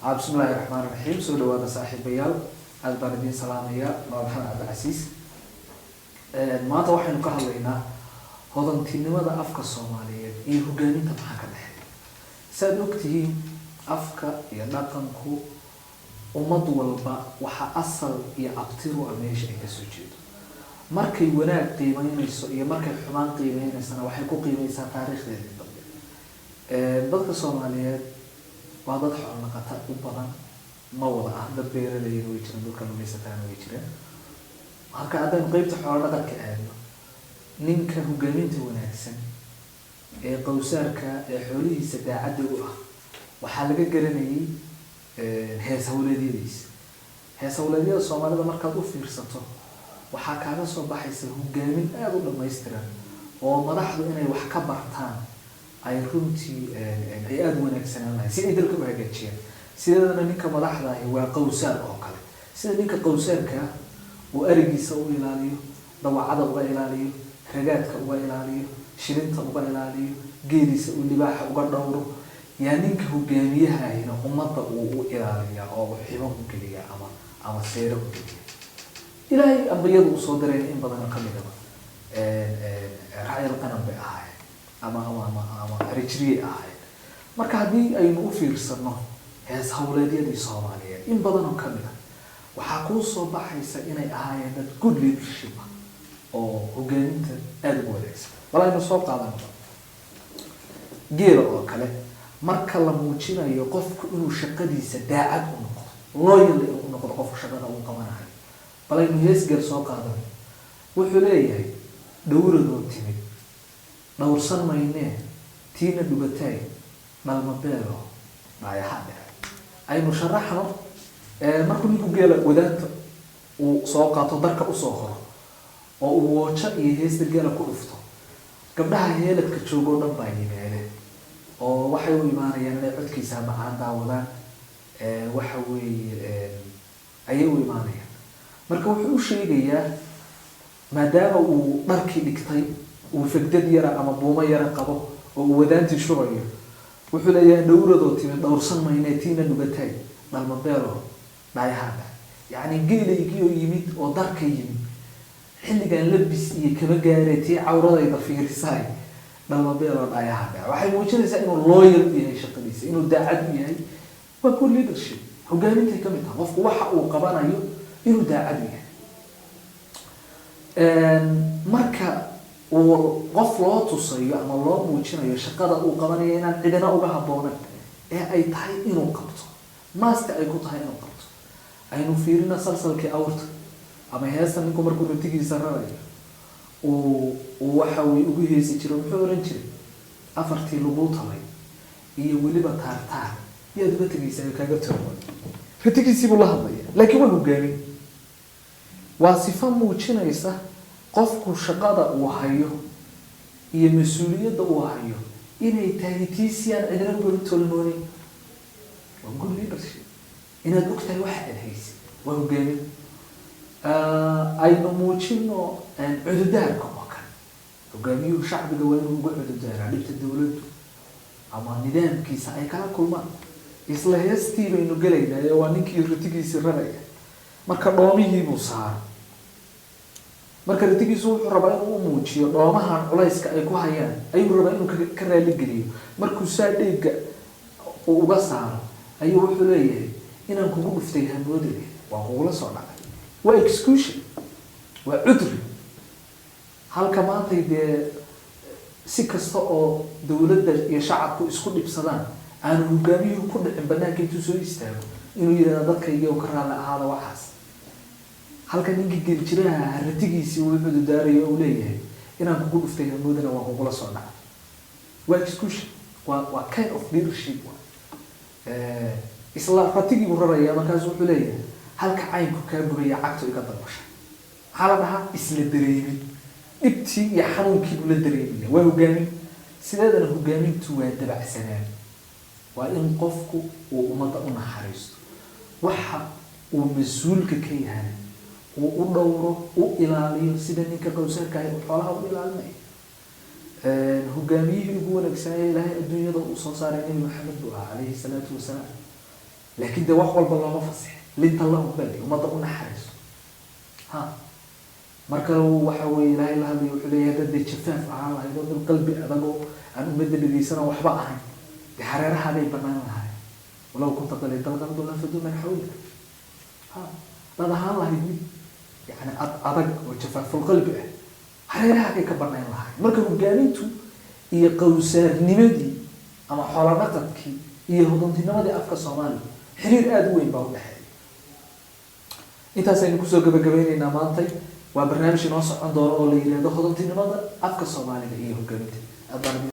بسم الله الرحمن الرحيم. سو دhowaada saaxiibayaal aad baan idin salaamaya. Waa Maxamed Cabdicasiis. Maanta waxaynu ka hadlaynaa hodantinimada afka Soomaaliyeed iyo hogaaminta maxaa ka dhexeeya. Saad ogtihiin afka iyo dhaqanku ummad walba waxa asal iyo abtir u ah meesha ay ka soo jeedo. Markay wanaag qiimeynayso iyo markay xumaan qiimeynaysana waxay ku qiimeysaa taariikhdeeda dambe. Dadka Soomaaliyeed waa dad xoolo dhaqata u badan ma wada ah dad beeraley way jiraan dadka lumaysataan way jiraan. Halka haddaan qaybta xoolo dhaqanka aadno ninka hogaaminta wanaagsan ee qowsaarka ee xoolihiisa daacadda u ah waxaa laga garanayay hees hawleedyadiisa. Hees hawleedyada Soomaalida markaad u fiirsato waxaa kaaga soo baxaysa hogaamin aad u dhammaystiran oo madaxdu inay wax ka bartaan ay runtii ay aad wanaagsanaan lahayd si ay dalka u hagaajiyaan. Sidana ninka madaxda ah waa qowsaar oo kale. Sida ninka qowsaarka uu arigiisa u ilaaliyo, dawacada uga ilaaliyo, ragaadka uga ilaaliyo, shilinta uga ilaaliyo, geediisa uu libaaxa uga dhowro, yaa ninka hogaamiyaha ahina ummadda uu u ilaaliyaa oo ximo u geliya ama seero u geliya. Ilaahay ambiyadu u soo diray in badan ka mid ah raayal qanan bay ahaayeen ama rijriye ahaayeen. Marka haddii aynu u fiirsano hees hawleedyadii Soomaaliyeed in badan oo ka mid ah waxaa kuu soo baxaysa inay ahaayeen dad good leadership oo hogaaminta aad u wanaagsan. Walaynu soo qaadano geela oo kale marka la muujinayo qofku inuu shaqadiisa daacad u noqdo loyal u noqdo qofka shaqada uu qabanayo. balaynu hees geel soo qaadano wuxuu leeyahay dhowradoo timid dhowrsan maynee tiina dhugatay dhalma beelo dhaayaha dhexe. aynu sharaxno markuu ninku geela wadaanta uu soo qaato darka usoo horo oo uu woojo iyo heesta geela ku dhufto gabdhaha heeladka jooga oo dhan baa yimaadeen oo waxay u imaanayaan inay codkiisa macaan daawadaan. waxa weeye ayay u imaanayaan. marka wuxuu u sheegayaa maadaama uu dharkii dhigtay uu fagdad yara ama buumo yara qabo oo uu wadaantii shubayo wuxuu leeyahay dhowradoo timid dhowrsan maynee tiina dhugatay dhalma beelo dhaayahaada. yacni geelaygii oo yimid oo darka yimid xilligan labis iyo kama gaaree tii cawradayda fiirisaay dhalma beelo dhaayahaada. waxay muujinaysaa inuu loyal u yahay shaqadiisa, inuu daacad u yahay. waa good leadership, hogaamintay ka mid tahay qofku waxa uu qabanayo inuu daacad u yahay. marka uu qof loo tusayo ama loo muujinayo shaqada uu qabanayo inaan cidina uga habboonayn ee ay tahay inuu qabto maaska ay ku tahay inuu qabto. aynu fiirina salsalkii awrta ama heesta ninku markuu ratigiisa rarayo uu waxa uu ugu heesi jiray wuxuu oran jiray afartii luguu talay iyo weliba taartaar yaad uga tegaysaa kaaga toogo. ratigiisii buu la hadlaya laakiin waa hogaamin. waa sifo muujinaysa qofku shaqada uu hayo iyo mas-uuliyadda uu hayo inay tahay tiisiyaan cidina uga tolmoonin. waa good leadership. inaad og tahay waxa aad haysid waa hogaamin. aynu muujino cududaarka oo kale. hogaamiyuhu shacbiga waa inuu uga cududaaraa dhibta dowladdu ama nidaamkiisa ay kala kulmaan. isla heestii baynu gelaynaa waa ninkii ratigiisii raraya marka dhoomihiibuu saara. marka ratigiisu wuxuu rabaa inuu u muujiyo dhoomahan culayska ay ku hayaan ayuu rabaa inuu ka raaligeliyo. markuu saa dheega uu uga saaro ayuu wuxuu leeyahay inaan kugu dhuftay hamoodale waa kugula soo dhacay. waa execution, waa cudri. halka maantay dee si kasta oo dowladda iyo shacabku isku dhibsadaan aanu hogaamiyuhu ku dhicin banaanka intuu soo istaago inuu yidhahdo dadkayga oo ka raalli ahaada waxaas. halka ninkii geeljiraha ratigiisii uu cududaarayo uu leeyahay inaan kugu dhuftay hamoodana waa kugula soo dhacay. waa execution, waa kind of leadership. isla ratigii buu raraya markaasu wuxuu leeyahay halka caynku kaa gubaya cagto iga dalbasha. maxaa la dhahaa isla dareemin. dhibtii iyo xanuunkii buu la dareemaya. waa hogaamin. sideedana hogaamintu waa dabacsanaan. waa in qofku uu ummadda u naxariisto waxa uu mas-uulka ka yahay uu u dhowro u ilaaliyo sida ninka qowsaarka ah xoolaha u ilaalinayo. hogaamiyihii ugu wanaagsanaa ilaahay adduunyada uu soo saaray nabi maxamed buu ahaa calayhi salaatu wasalaam. laakiin de wax walba looma fasix linta la umbali umada u naxariiso ha marka waxa weeye ilaahay la hadlayo wuxuu leeyahay dad jafaaf ahaan lahayd oo qalbi adago aan umada dhigeysana waxba ahayn hareeraha bay banaan lahayd walaw kunta qalidal qalbi la fadu man hawlak ha ladahaan lahayd yani adag oo jafaaful qalbi ah hareeraha ay ka banaan lahayd marka hogaamintu iyo qowsaarnimadii ama xoolo dhaqankii iyo hodantinimada afka Soomaaliya xiriir aad u weyn baa u dhaxeeya intaas aynu ku soo gabagabeynayna maanta waa barnaamij inoo socon doona oo la yiraahdo hodantinimada afka Soomaaliga iyo hogaaminta